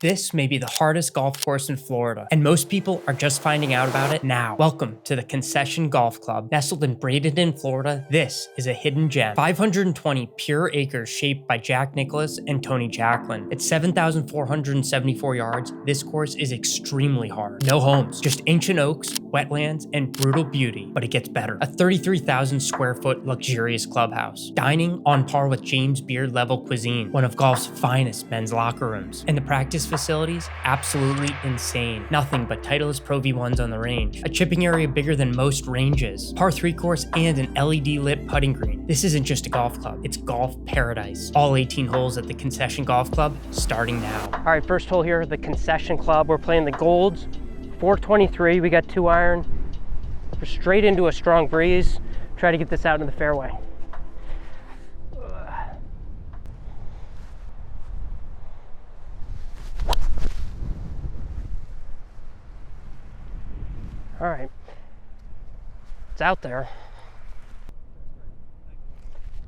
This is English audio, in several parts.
This may be the hardest golf course in Florida, and most people are just finding out about it now. Welcome to the Concession Golf Club. Nestled in Bradenton, Florida, this is a hidden gem. 520 pure acres shaped by Jack Nicklaus and Tony Jacklin. At 7,474 yards, this course is extremely hard. No homes, just ancient oaks, wetlands, and brutal beauty, but it gets better. A 33,000 square foot luxurious clubhouse. Dining on par with James Beard level cuisine, one of golf's finest men's locker rooms. And the practice facilities, absolutely insane. Nothing but Titleist Pro V1s on the range. A chipping area bigger than most ranges. Par 3 course and an LED lit putting green. This isn't just a golf club, it's golf paradise. All 18 holes at the Concession Golf Club, starting now. All right, first hole here, the Concession Club. We're playing the Golds. 423, we got 2 iron. We're straight into a strong breeze. Try to get this out in the fairway. All right, it's out there.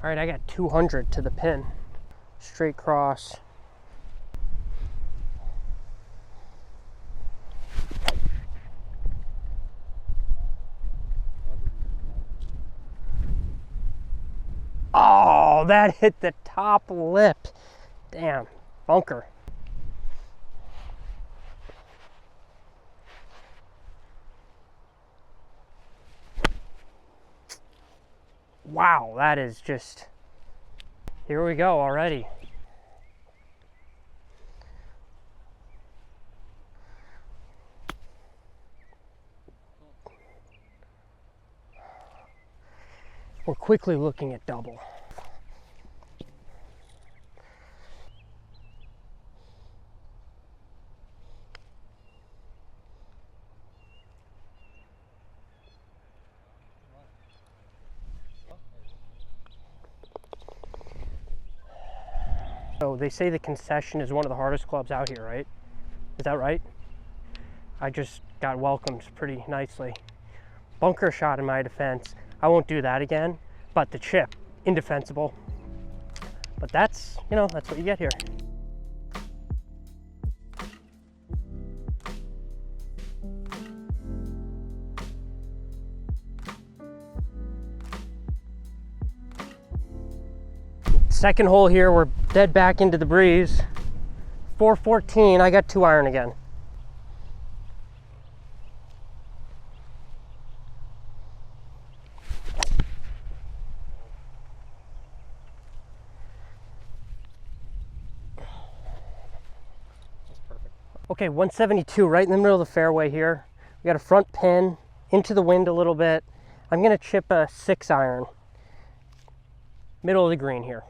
All right, I got 200 to the pin. Straight cross. Oh, that hit the top lip. Damn, bunker. Wow, that is just, here we go already. We're quickly looking at double. So they say the Concession is one of the hardest clubs out here, right? Is that right? I just got welcomed pretty nicely. Bunker shot in my defense. I won't do that again, but the chip, indefensible. But that's, you know, that's what you get here. Second hole here, we're dead back into the breeze. 414, I got 2 iron again. Okay, 172 right in the middle of the fairway here. We got a front pin, into the wind a little bit. I'm gonna chip a 6 iron. Middle of the green here.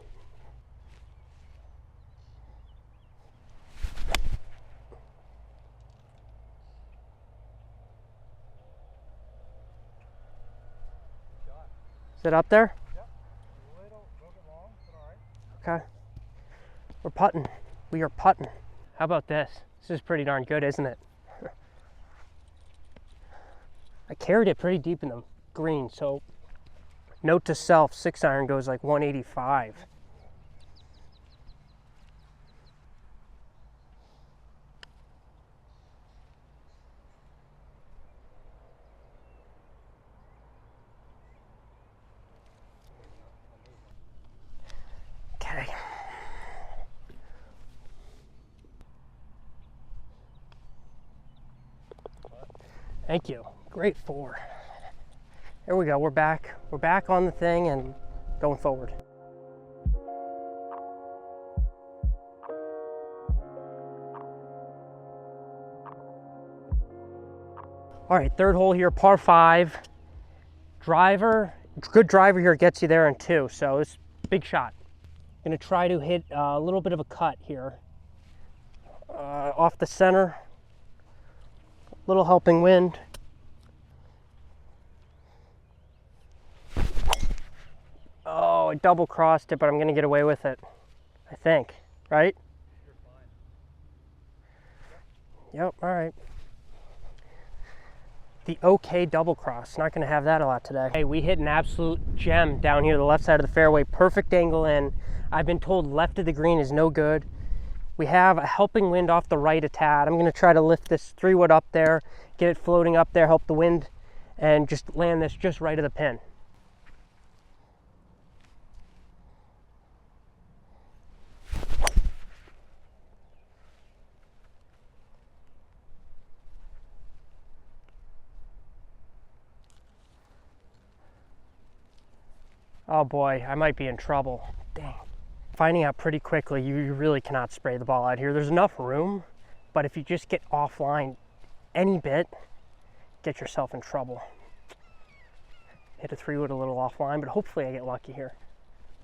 Is it up there? Yep. A little bit long, but all right. Okay. We're putting. We are putting. How about this? This is pretty darn good, isn't it? I carried it pretty deep in the green, so note to self, 6 iron goes like 185. Okay. Thank you. Great 4. Here we go. We're back. We're back on the thing and going forward. All right, third hole here, par 5. Driver, good driver here gets you there in 2, so it's a big shot. Gonna try to hit a little bit of a cut here. Off the center. Little helping wind. Oh, I double crossed it, but I'm gonna get away with it, I think, right? You're fine. Yep, all right. The OK double cross, not gonna have that a lot today. Hey, we hit an absolute gem down here, the left side of the fairway, perfect angle in. I've been told left of the green is no good. We have a helping wind off the right a tad. I'm gonna try to lift this 3-wood up there, get it floating up there, help the wind, and just land this just right of the pin. Oh boy, I might be in trouble. Dang. Finding out pretty quickly, you really cannot spray the ball out here. There's enough room, but if you just get offline any bit, get yourself in trouble. Hit a 3-wood a little offline, but hopefully I get lucky here.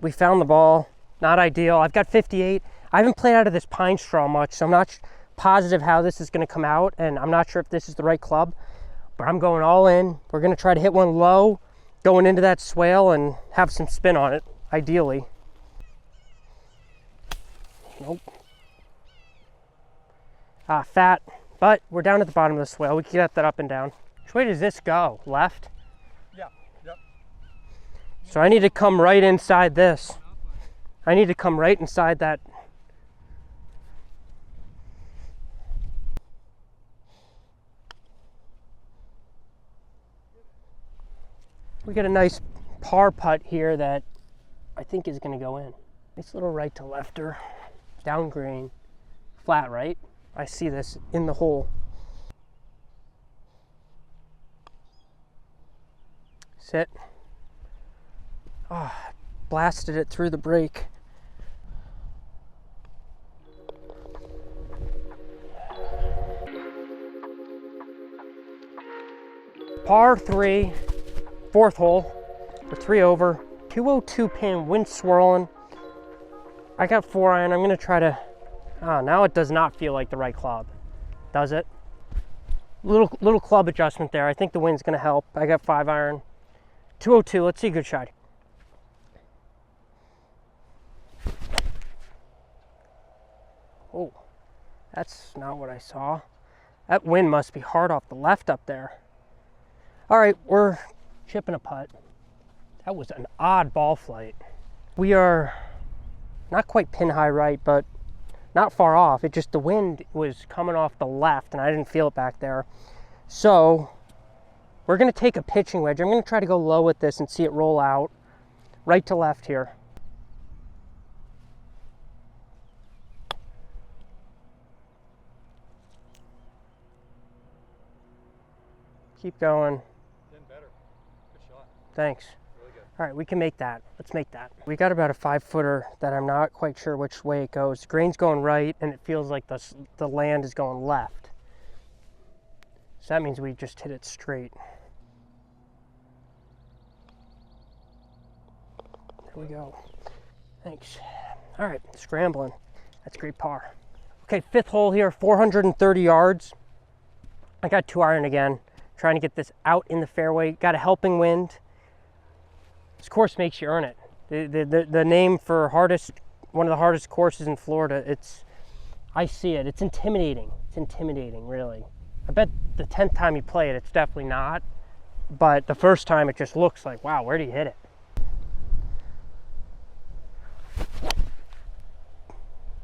We found the ball, not ideal. I've got 58. I haven't played out of this pine straw much, so I'm not positive how this is gonna come out, and I'm not sure if this is the right club, but I'm going all in. We're gonna try to hit one low, going into that swale and have some spin on it, ideally. Nope. Fat, but we're down at the bottom of the swale. We can get that up and down. Which way does this go? Left? Yeah, yep. So I need to come right inside this. I need to come right inside that. We got a nice par putt here that I think is going to go in. Nice little right to lefter, down green, flat right. I see this in the hole. Sit. Oh, blasted it through the break. Par 3. 4th hole, we're 3 over, 202 pin, wind swirling. I got 4-iron. I'm gonna try to, now it does not feel like the right club, does it? Little club adjustment there. I think the wind's gonna help. I got 5-iron, 202, let's see a good shot. Oh, that's not what I saw. That wind must be hard off the left up there. All right, we're chipping a putt. That was an odd ball flight. We are not quite pin high right, but not far off. It just, the wind was coming off the left and I didn't feel it back there. So we're gonna take a pitching wedge. I'm gonna try to go low with this and see it roll out right to left here. Keep going. Thanks. Really good. All right, we can make that. Let's make that. We got about a 5-footer that I'm not quite sure which way it goes. The grain's going right, and it feels like the land is going left. So that means we just hit it straight. There we go. Thanks. All right, scrambling. That's great par. Okay, 5th hole here, 430 yards. I got 2-iron again, trying to get this out in the fairway. Got a helping wind. This course makes you earn it. The name for one of the hardest courses in Florida, I see it. It's intimidating. It's intimidating, really. I bet the 10th time you play it, it's definitely not. But the first time, it just looks like, wow, where do you hit it?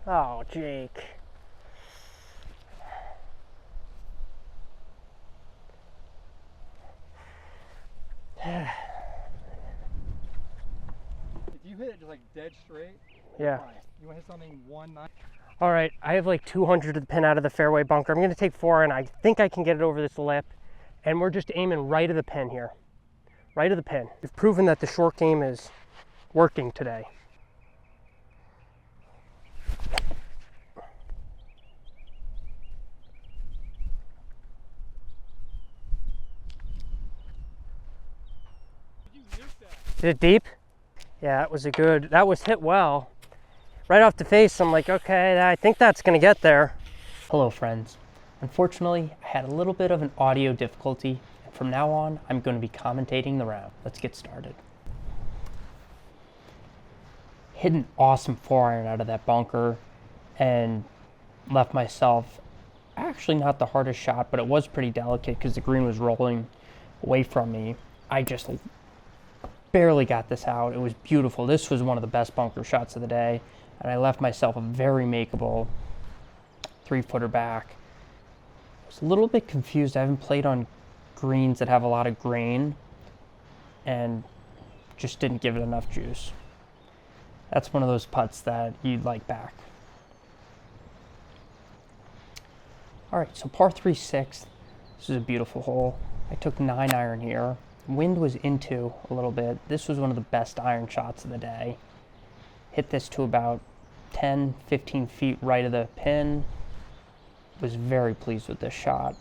Oh, Jake. You hit it just like dead straight. Yeah. Fine. You want to hit something 1-9? All right, I have like 200 to the pin out of the fairway bunker. I'm going to take 4 and I think I can get it over this lip. And we're just aiming right of the pin here. Right of the pin. We've proven that the short game is working today. Is it deep? Yeah, that was hit well. Right off the face, I'm like, okay, I think that's gonna get there. Hello, friends. Unfortunately, I had a little bit of an audio difficulty, and from now on, I'm going to be commentating the round. Let's get started. Hit an awesome 4-iron out of that bunker, and left myself actually not the hardest shot, but it was pretty delicate because the green was rolling away from me. I just barely got this out. It was beautiful. This was one of the best bunker shots of the day, and I left myself a very makeable 3-footer back. I was a little bit confused. I haven't played on greens that have a lot of grain and just didn't give it enough juice. That's one of those putts that you'd like back. All right, so par 3 6th. This is a beautiful hole. I took 9-iron here. Wind was into a little bit. This was one of the best iron shots of the day. Hit this to about 10, 15 feet right of the pin. Was very pleased with this shot.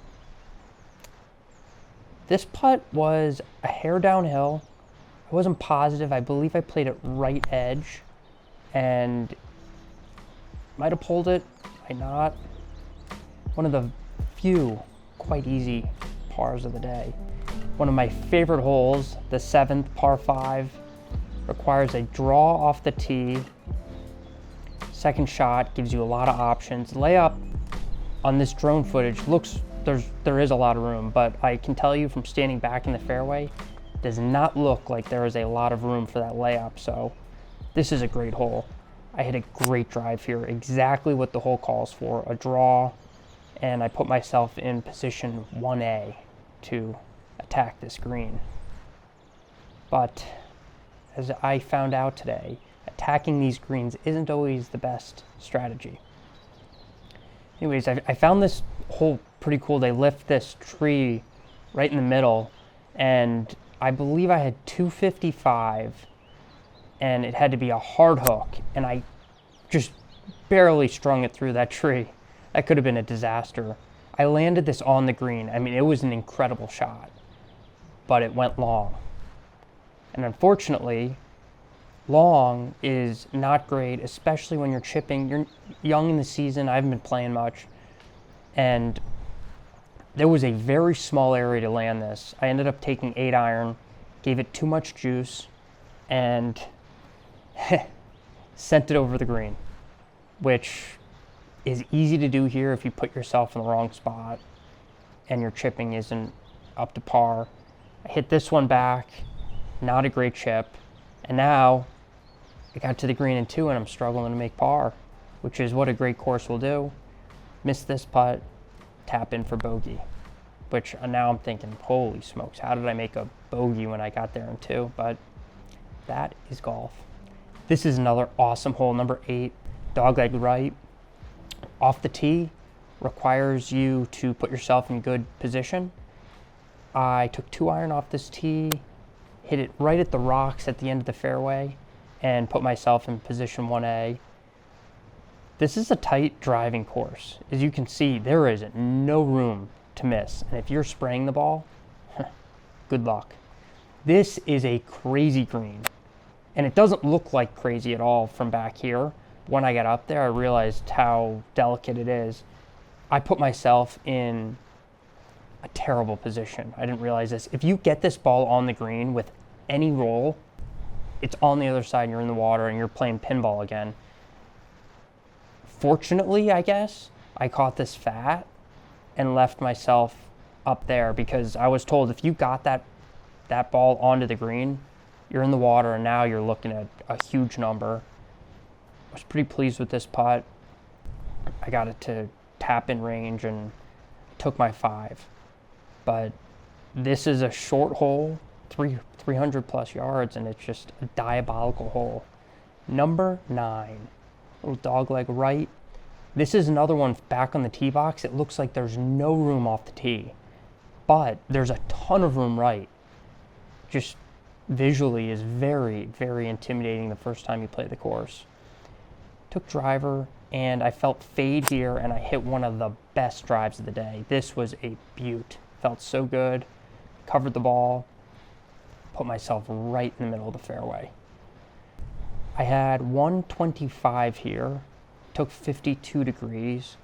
This putt was a hair downhill. I wasn't positive. I believe I played it right edge and might have pulled it, might not. One of the few quite easy pars of the day. One of my favorite holes, the 7th, par 5, requires a draw off the tee. Second shot gives you a lot of options. Layup on this drone footage looks, there is a lot of room, but I can tell you from standing back in the fairway, does not look like there is a lot of room for that layup. So this is a great hole. I hit a great drive here, exactly what the hole calls for, a draw, and I put myself in position 1A to attack this green. But as I found out today, attacking these greens isn't always the best strategy. Anyways, I found this hole pretty cool. They lift this tree right in the middle, and I believe I had 255, and it had to be a hard hook, and I just barely strung it through that tree. That could have been a disaster. I landed this on the green. I mean, it was an incredible shot, but it went long. And unfortunately, long is not great, especially when you're chipping. You're young in the season. I haven't been playing much. And there was a very small area to land this. I ended up taking 8-iron, gave it too much juice, and sent it over the green, which is easy to do here if you put yourself in the wrong spot and your chipping isn't up to par. I hit this one back, not a great chip, and now I got to the green in 2 and I'm struggling to make par, which is what a great course will do. Missed this putt, tap in for bogey, which now I'm thinking, holy smokes, how did I make a bogey when I got there in 2? But that is golf. This is another awesome hole, number 8, dogleg right. Off the tee, requires you to put yourself in good position. I took 2-iron off this tee, hit it right at the rocks at the end of the fairway, and put myself in position 1A. This is a tight driving course. As you can see, there is no room to miss. And if you're spraying the ball, good luck. This is a crazy green. And it doesn't look like crazy at all from back here. When I got up there, I realized how delicate it is. I put myself in a terrible position. I didn't realize this. If you get this ball on the green with any roll, it's on the other side and you're in the water and you're playing pinball again. Fortunately, I guess, I caught this fat and left myself up there because I was told if you got that ball onto the green, you're in the water and now you're looking at a huge number. I was pretty pleased with this putt. I got it to tap in range and took my 5. But this is a short hole, 300 plus yards, and it's just a diabolical hole. Number 9, little dogleg right. This is another one back on the tee box. It looks like there's no room off the tee, but there's a ton of room right. Just visually is very, very intimidating the first time you play the course. Took driver, and I felt fade here, and I hit one of the best drives of the day. This was a beaut. Felt so good. Covered the ball. Put myself right in the middle of the fairway. I had 125 here. Took 52 degrees.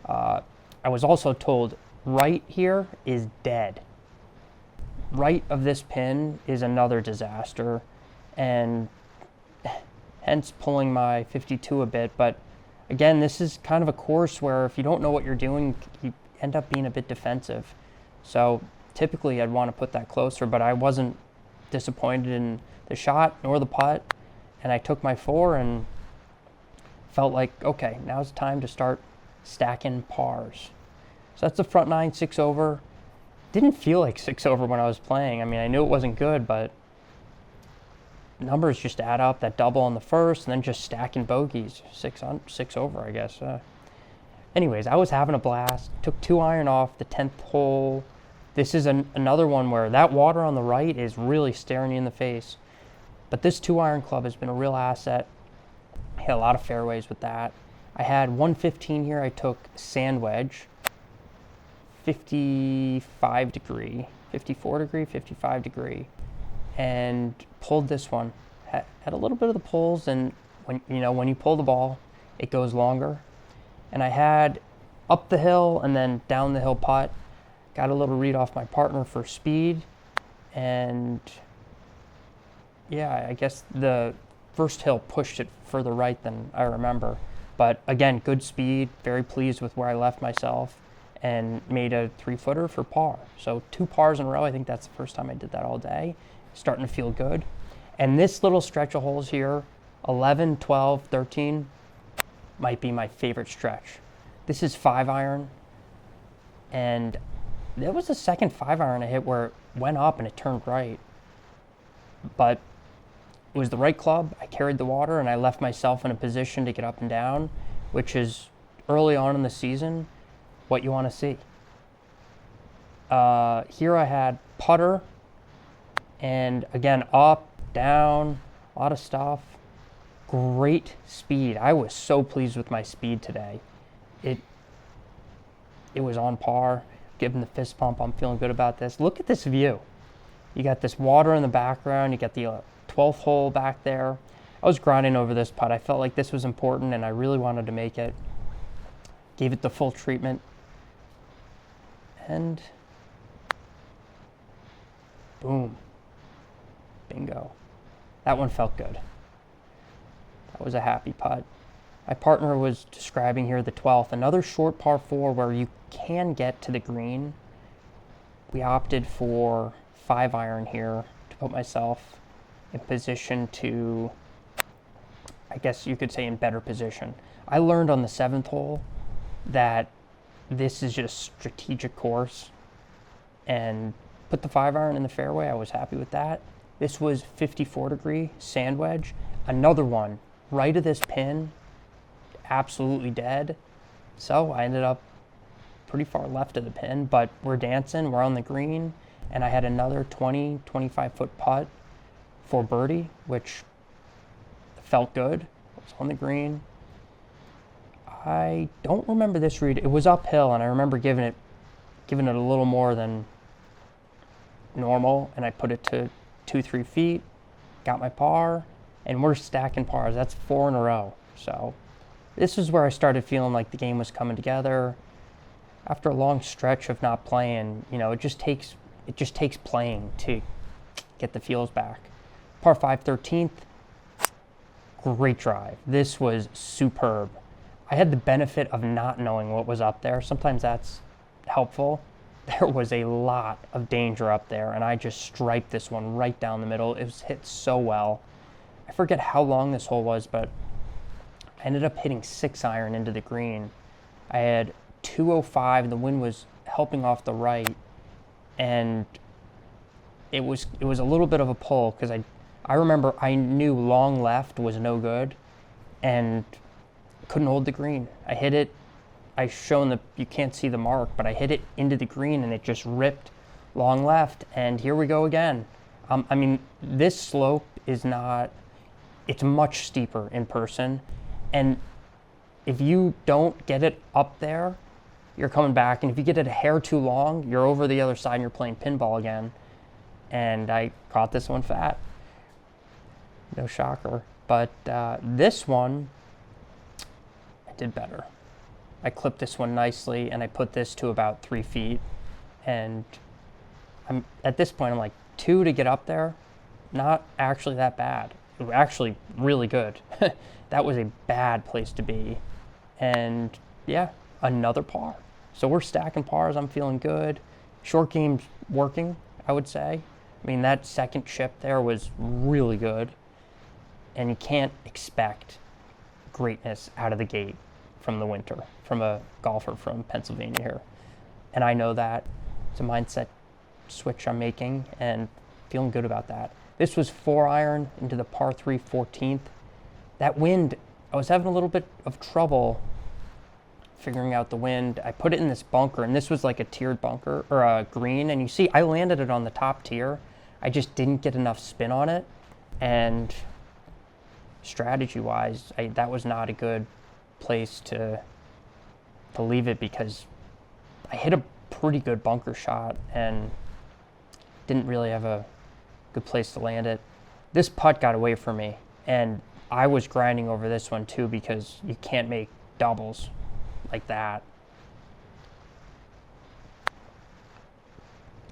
I was also told right here is dead. Right of this pin is another disaster, and hence pulling my 52 a bit. But again, this is kind of a course where if you don't know what you're doing, you end up being a bit defensive. So typically I'd want to put that closer, but I wasn't disappointed in the shot nor the putt, and I took my 4 and felt like, okay, now's the time to start stacking pars. So that's the front nine, 6 over. Didn't feel like 6 over when I was playing. I mean, I knew it wasn't good, but numbers just add up. That double on the first, and then just stacking bogeys, 6 over, I guess. Anyways, I was having a blast. Took 2 iron off the 10th hole. This is another one where that water on the right is really staring you in the face. But this 2 iron club has been a real asset. Hit a lot of fairways with that. I had 115 here. I took sand wedge, 55 degree, 54 degree, 55 degree, and pulled this one. Had a little bit of the pulls, and when you pull the ball, it goes longer. And I had up the hill and then down the hill putt. Got a little read off my partner for speed, and yeah, I guess the first hill pushed it further right than I remember. But again, good speed, very pleased with where I left myself, and made a 3-footer for par. So 2 pars in a row. I think that's the first time I did that all day. Starting to feel good. And this little stretch of holes here, 11, 12, 13, might be my favorite stretch. This is 5 iron, and there was a second 5 iron I hit where it went up and it turned right. But it was the right club. I carried the water, and I left myself in a position to get up and down, which is early on in the season what you want to see. Here I had putter, and again, up, down, a lot of stuff. Great speed. I was so pleased with my speed today. It was on par. Giving the fist pump, I'm feeling good about this. Look at this view. You got this water in the background. You got the 12th hole back there. I was grinding over this putt. I felt like this was important, and I really wanted to make it. Gave it the full treatment. And boom. Bingo. That one felt good. That was a happy putt. My partner was describing here the 12th, another short par 4 where you can get to the green. We opted for 5 iron here to put myself in position to, I guess you could say, in better position. I learned on the 7th hole that this is just strategic course, and put the 5 iron in the fairway. I was happy with that. This was 54 degree sand wedge. Another one right of this pin, absolutely dead. So I ended up pretty far left of the pin, but we're dancing, we're on the green, and I had another 20, 25 foot putt for birdie, which felt good. It was on the green. I don't remember this read. It was uphill, and I remember giving it a little more than normal, and I put it to 2-3 feet, got my par, and we're stacking pars. That's 4 in a row. So this is where I started feeling like the game was coming together. After a long stretch of not playing, it just takes playing to get the feels back. Par 5, 13th, great drive. This was superb. I had the benefit of not knowing what was up there. Sometimes that's helpful. There was a lot of danger up there, and I just striped this one right down the middle. It was hit so well. I forget how long this hole was, but I ended up hitting 6 iron into the green. I had 205, and the wind was helping off the right, and it was a little bit of a pull, because I remember I knew long left was no good, and couldn't hold the green. I hit it. I've shown that you can't see the mark, but I hit it into the green, and it just ripped long left, and here we go again. I mean, this slope is not, it's much steeper in person, and if you don't get it up there, you're coming back, and if you get it a hair too long, you're over the other side and you're playing pinball again. And I caught this one fat. No shocker. But this one, I did better. I clipped this one nicely, and I put this to about 3 feet. And at this point, I'm like, 2 to get up there, not actually that bad. It was actually really good. That was a bad place to be. And yeah, another par. So we're stacking pars. I'm feeling good. Short game's working, I would say. I mean, that second chip there was really good. And you can't expect greatness out of the gate from the winter, from a golfer from Pennsylvania here. And I know that. It's a mindset switch I'm making and feeling good about that. This was 4-iron into the par 3 14th. That wind, I was having a little bit of trouble figuring out the wind. I put it in this bunker, and this was like a tiered bunker, or a green, and you see I landed it on the top tier. I just didn't get enough spin on it, and strategy-wise, that was not a good place to leave it, because I hit a pretty good bunker shot and didn't really have a good place to land it. This putt got away from me, and I was grinding over this one too, because you can't make doubles like that.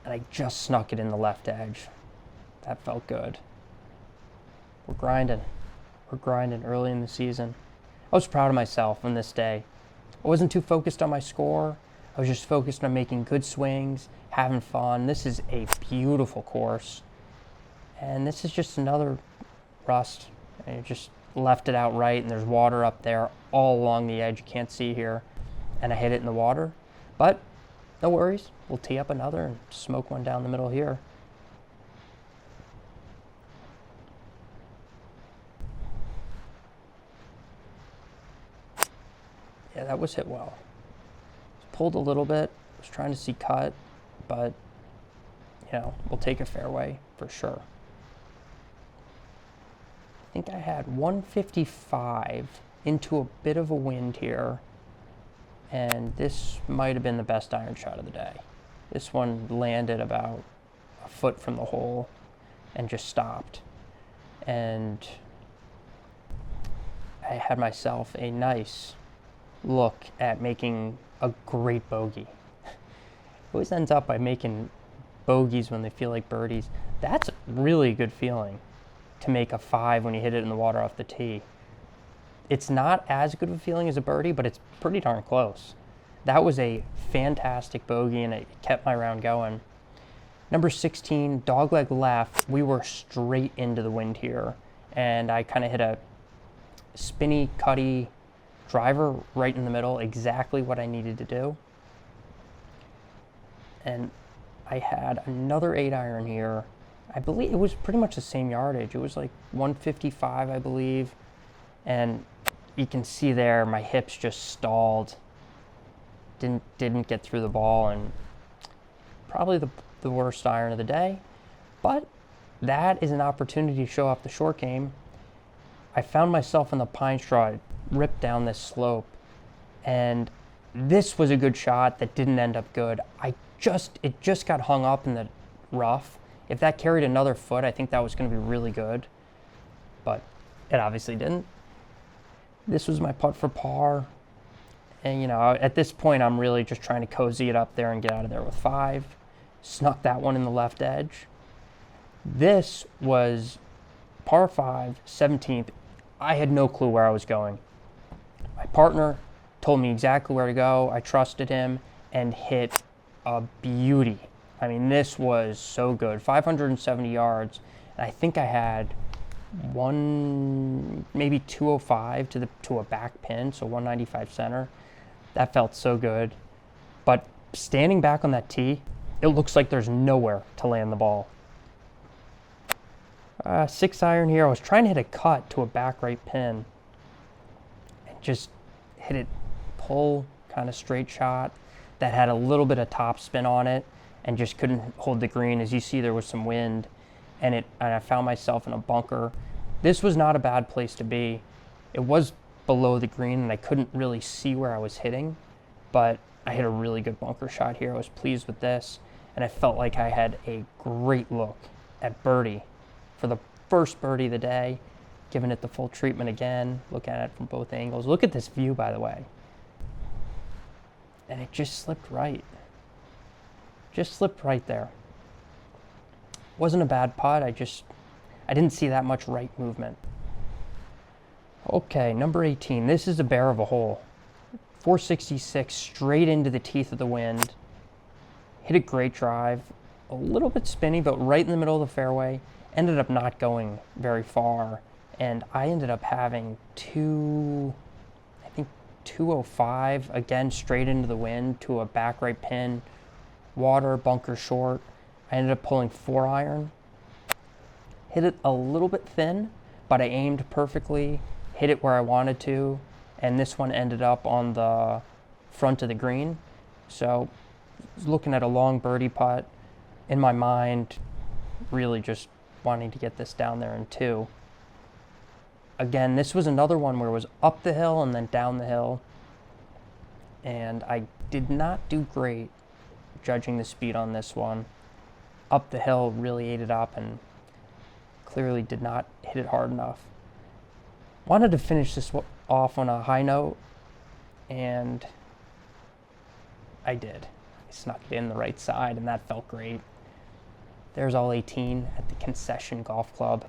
And I just snuck it in the left edge. That felt good. We're grinding. We're grinding early in the season. I was proud of myself on this day. I wasn't too focused on my score. I was just focused on making good swings, having fun. This is a beautiful course. And this is just another rust. And it just left it out right, and there's water up there all along the edge. You can't see here. And I hit it in the water. But no worries. We'll tee up another and smoke one down the middle here. Yeah, that was hit well. Pulled a little bit. Was trying to see cut, but you know, we'll take a fairway for sure. I think I had 155 into a bit of a wind here, and this might have been the best iron shot of the day. This one landed about a foot from the hole and just stopped. And I had myself a nice look at making a great bogey. It always ends up by making bogeys when they feel like birdies. That's a really good feeling, to make a 5 when you hit it in the water off the tee. It's not as good of a feeling as a birdie, but it's pretty darn close. That was a fantastic bogey, and it kept my round going. Number 16, dogleg left. We were straight into the wind here, and I kind of hit a spinny, cutty driver right in the middle, exactly what I needed to do. And I had another 8-iron here. I believe it was pretty much the same yardage. It was like 155, I believe. And you can see there, my hips just stalled. Didn't get through the ball, and probably the worst iron of the day. But that is an opportunity to show off the short game. I found myself in the pine straw. I ripped down this slope, and this was a good shot that didn't end up good. It just got hung up in the rough. If that carried another foot, I think that was going to be really good, but it obviously didn't. This was my putt for par, and you know, at this point I'm really just trying to cozy it up there and get out of there with 5. Snuck that one in the left edge. This was par 5, 17th. I had no clue where I was going. My partner told me exactly where to go. I trusted him and hit a beauty. I mean, this was so good. 570 yards. And I think I had maybe 205 to a back pin, so 195 center. That felt so good. But standing back on that tee, it looks like there's nowhere to land the ball. 6-iron here. I was trying to hit a cut to a back right pin and just hit it, pull, kind of straight shot that had a little bit of top spin on it and just couldn't hold the green. As you see, there was some wind, and I found myself in a bunker. This was not a bad place to be. It was below the green, and I couldn't really see where I was hitting, but I hit a really good bunker shot here. I was pleased with this, and I felt like I had a great look at birdie for the first birdie of the day, giving it the full treatment again, looking at it from both angles. Look at this view, by the way. And it just slipped right. Just slipped right there. Wasn't a bad putt. I didn't see that much right movement. Okay, number 18. This is a bear of a hole. 466 straight into the teeth of the wind. Hit a great drive. A little bit spinny, but right in the middle of the fairway. Ended up not going very far, and I ended up having 205, again, straight into the wind to a back right pin, water, bunker short. I ended up pulling 4-iron. Hit it a little bit thin, but I aimed perfectly, hit it where I wanted to, and this one ended up on the front of the green. So looking at a long birdie putt, in my mind, really just wanting to get this down there in 2. Again, this was another one where it was up the hill and then down the hill, and I did not do great judging the speed on this one. Up the hill really ate it up and clearly did not hit it hard enough. Wanted to finish this off on a high note, and I did. I snuck it in the right side, and that felt great. There's all 18 at the Concession Golf Club.